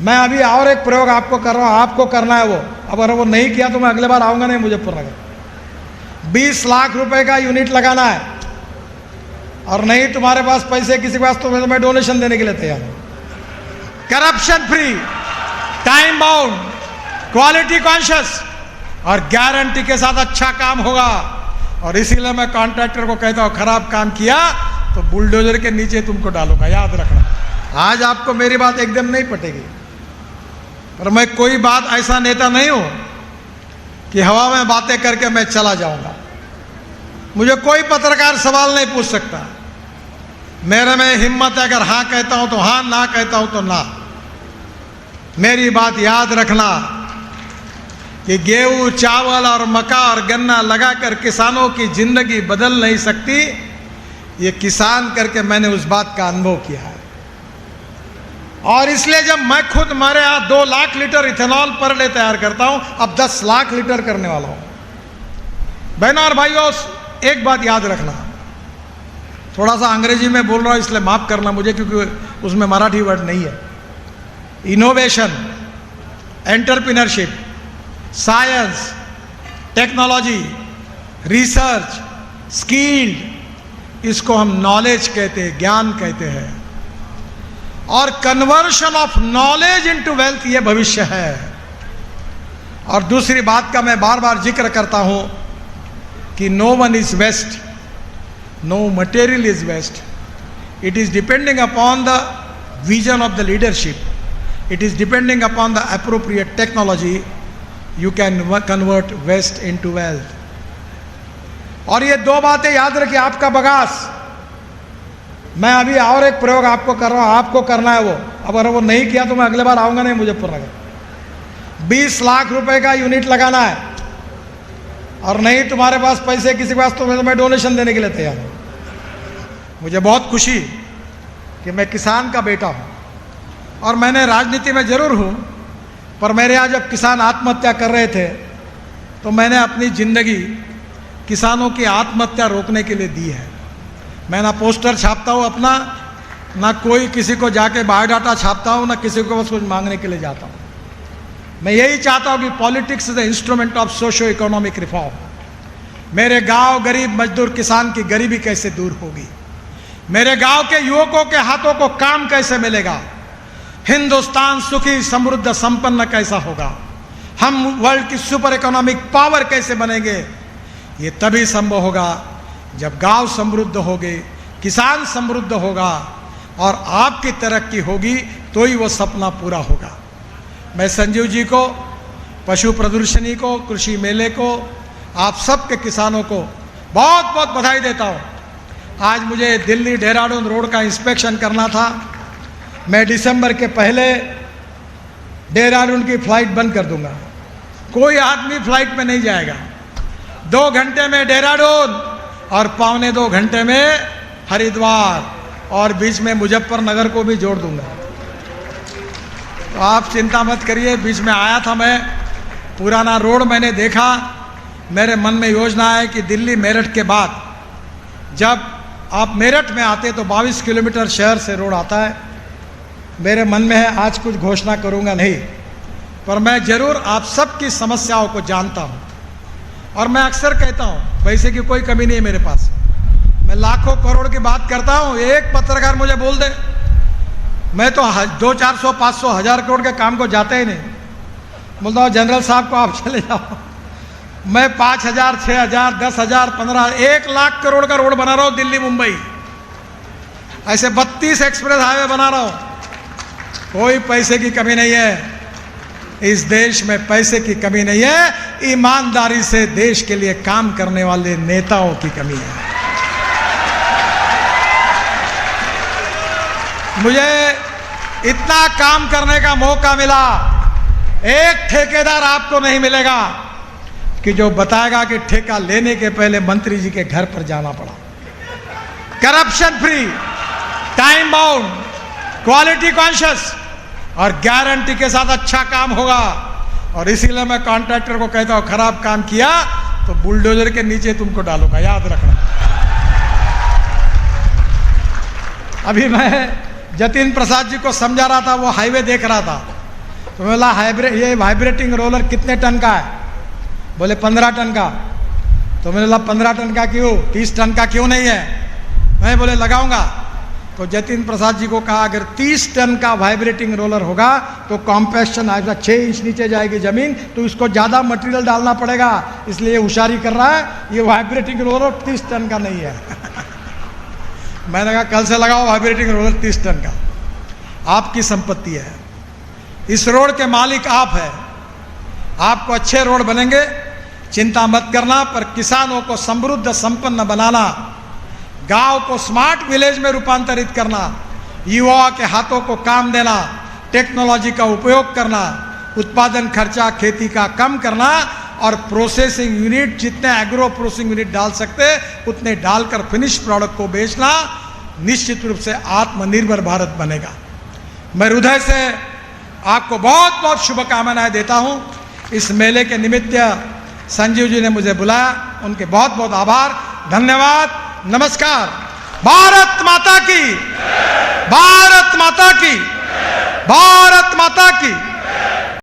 मैं अभी और एक प्रयोग आपको कर रहा हूँ, आपको करना है वो। अब अगर वो नहीं किया तो मैं अगले बार आऊँगा नहीं मुजफ्फरनगर। 20 लाख रुपए का यूनिट लगाना है, और नहीं तुम्हारे पास पैसे किसी के पास तो मैं डोनेशन देने के लिए तैयार हूँ। Corruption free, time bound, quality conscious और गारंटी के साथ अच्छा काम होगा। और इसीलिए मैं कॉन्ट्रैक्टर को कहता हूँ, खराब काम किया तो बुलडोजर के नीचे तुमको डालूंगा, याद रखना। आज आपको मेरी बात एकदम नहीं पटेगी, पर मैं कोई बात ऐसा नेता नहीं हूं कि हवा में बातें करके मैं चला जाऊंगा। मुझे कोई पत्रकार सवाल नहीं पूछ सकता। मेरे में हिम्मत है, अगर हाँ कहता हूं तो हाँ, ना कहता हूं तो ना। मेरी बात याद रखना कि गेहूं, चावल और मक्का और गन्ना लगाकर किसानों की जिंदगी बदल नहीं सकती। ये किसान करके मैंने उस बात का अनुभव किया है। और इसलिए जब मैं खुद मेरे यहाँ 2 lakh litre ethanol per day तैयार करता हूं, अब 10 लाख लीटर करने वाला हूं। बहनों और भाइयों, एक बात याद रखना, थोड़ा सा अंग्रेजी में बोल रहा हूं इसलिए माफ करना मुझे, क्योंकि उसमें मराठी वर्ड नहीं है। Innovation, entrepreneurship, science, technology, research, skilled, इसको हम नॉलेज कहते हैं, ज्ञान कहते हैं। और conversion of knowledge into wealth, ये भविष्य है। और दूसरी बात का मैं बार बार जिक्र करता हूं कि no one is waste, no material is waste. It is depending upon the vision of the leadership, it is depending upon the appropriate technology, you can convert waste into wealth. और ये 2 बातें याद रखिए। आपका बगास, मैं अभी और एक प्रयोग आपको कर रहा हूँ, आपको करना है वो। अब अगर वो नहीं किया तो मैं अगले बार आऊँगा नहीं मुजफ्फरनगर। 20 लाख रुपए का यूनिट लगाना है, और नहीं तुम्हारे पास पैसे किसी के पास तो मैं डोनेशन देने के लिए तैयार हूँ। मुझे बहुत खुशी कि मैं किसान का बेटा हूँ, और मैंने राजनीति में जरूर हूँ, पर मेरे यहाँ जब किसान आत्महत्या कर रहे थे तो मैंने अपनी ज़िंदगी किसानों की आत्महत्या रोकने के लिए दी है। मैं ना पोस्टर छापता हूँ अपना, ना कोई किसी को जाके बायोडाटा छापता हूँ, ना किसी को बस कुछ मांगने के लिए जाता हूँ। मैं यही चाहता हूँ कि politics is the instrument of socio economic reform. मेरे गांव गरीब मजदूर किसान की गरीबी कैसे दूर होगी, मेरे गांव के युवकों के हाथों को काम कैसे मिलेगा, हिंदुस्तान सुखी समृद्ध संपन्न कैसा होगा, हम वर्ल्ड की सुपर इकोनॉमिक पावर कैसे बनेंगे, ये तभी संभव होगा जब गांव समृद्ध होंगे, किसान समृद्ध होगा और आपकी तरक्की होगी, तो ही वो सपना पूरा होगा। मैं संजीव जी को, पशु प्रदर्शनी को, कृषि मेले को, आप सब के किसानों को बहुत बहुत बधाई देता हूँ। आज मुझे दिल्ली देहरादून रोड का इंस्पेक्शन करना था। मैं दिसंबर के पहले देहरादून की फ्लाइट बंद कर दूंगा। कोई आदमी फ्लाइट में नहीं जाएगा। 2 घंटे में देहरादून और 1.25 घंटे में हरिद्वार, और बीच में मुजफ्फरनगर को भी जोड़ दूंगा। तो आप चिंता मत करिए। बीच में आया था मैं, पुराना रोड मैंने देखा। मेरे मन में योजना है कि दिल्ली मेरठ के बाद जब आप मेरठ में आते तो 22 किलोमीटर शहर से रोड आता है। मेरे मन में है, आज कुछ घोषणा करूंगा नहीं, पर मैं जरूर आप सबकी समस्याओं को जानता हूं। और मैं अक्सर कहता हूं, पैसे की कोई कमी नहीं है मेरे पास। मैं लाखों करोड़ की बात करता हूं। एक पत्रकार मुझे बोल दे, मैं तो 200, 400, 500, 1000 करोड़ के काम को जाते ही नहीं। बोलता हूँ जनरल साहब को आप चले जाओ, मैं 5000, 6000, 10,000, 15, 1 लाख करोड़ का रोड बना रहा हूँ दिल्ली मुंबई। ऐसे 32 एक्सप्रेस हाईवे बना रहा हूँ। कोई पैसे की कमी नहीं है इस देश में, पैसे की कमी नहीं है। ईमानदारी से देश के लिए काम करने वाले नेताओं की कमी है। मुझे इतना काम करने का मौका मिला, एक ठेकेदार आपको नहीं मिलेगा कि जो बताएगा कि ठेका लेने के पहले मंत्री जी के घर पर जाना पड़ा। Corruption free, time bound, quality conscious और गारंटी के साथ अच्छा काम होगा। और इसीलिए मैं कॉन्ट्रैक्टर को कहता हूं, खराब काम किया तो बुलडोजर के नीचे तुमको डालूंगा, याद रखना। अभी मैं जतिन प्रसाद जी को समझा रहा था, वो हाईवे देख रहा था। तो मैं बोला ये वाइब्रेटिंग रोलर कितने टन का है? बोले 15 टन का। तो मैंने बोला 15 टन का क्यों, 30 टन का क्यों नहीं है? मैं बोले लगाऊंगा। तो जतिन प्रसाद जी को कहा अगर 30 टन का वाइब्रेटिंग रोलर होगा तो कॉम्पैक्शन आएगा, 6 इंच नीचे जाएगी जमीन, तो इसको ज़्यादा मटेरियल डालना पड़ेगा, इसलिए होशियारी कर रहा है। ये वाइब्रेटिंग रोलर 30 टन का नहीं है। मैंने कहा कल से लगाओ वाइब्रेटिंग रोलर 30 टन का, आपकी संपत्ति है, इस रोड के मालिक आप है, आपको अच्छे रोड बनेंगे, चिंता मत करना। पर किसानों को समृद्ध संपन्न बनाना, गांव को स्मार्ट विलेज में रूपांतरित करना, युवाओं के हाथों को काम देना, टेक्नोलॉजी का उपयोग करना, उत्पादन खर्चा खेती का कम करना और प्रोसेसिंग यूनिट जितने एग्रो प्रोसेसिंग यूनिट डाल सकते उतने डालकर फिनिश प्रोडक्ट को बेचना, निश्चित रूप से आत्मनिर्भर भारत बनेगा। मैं हृदय से आपको बहुत बहुत शुभकामनाएं देता हूं। इस मेले के निमित्त संजीव जी ने मुझे बुलाया, उनके बहुत बहुत आभार, धन्यवाद, नमस्कार। भारत माता की, भारत माता की, भारत माता की।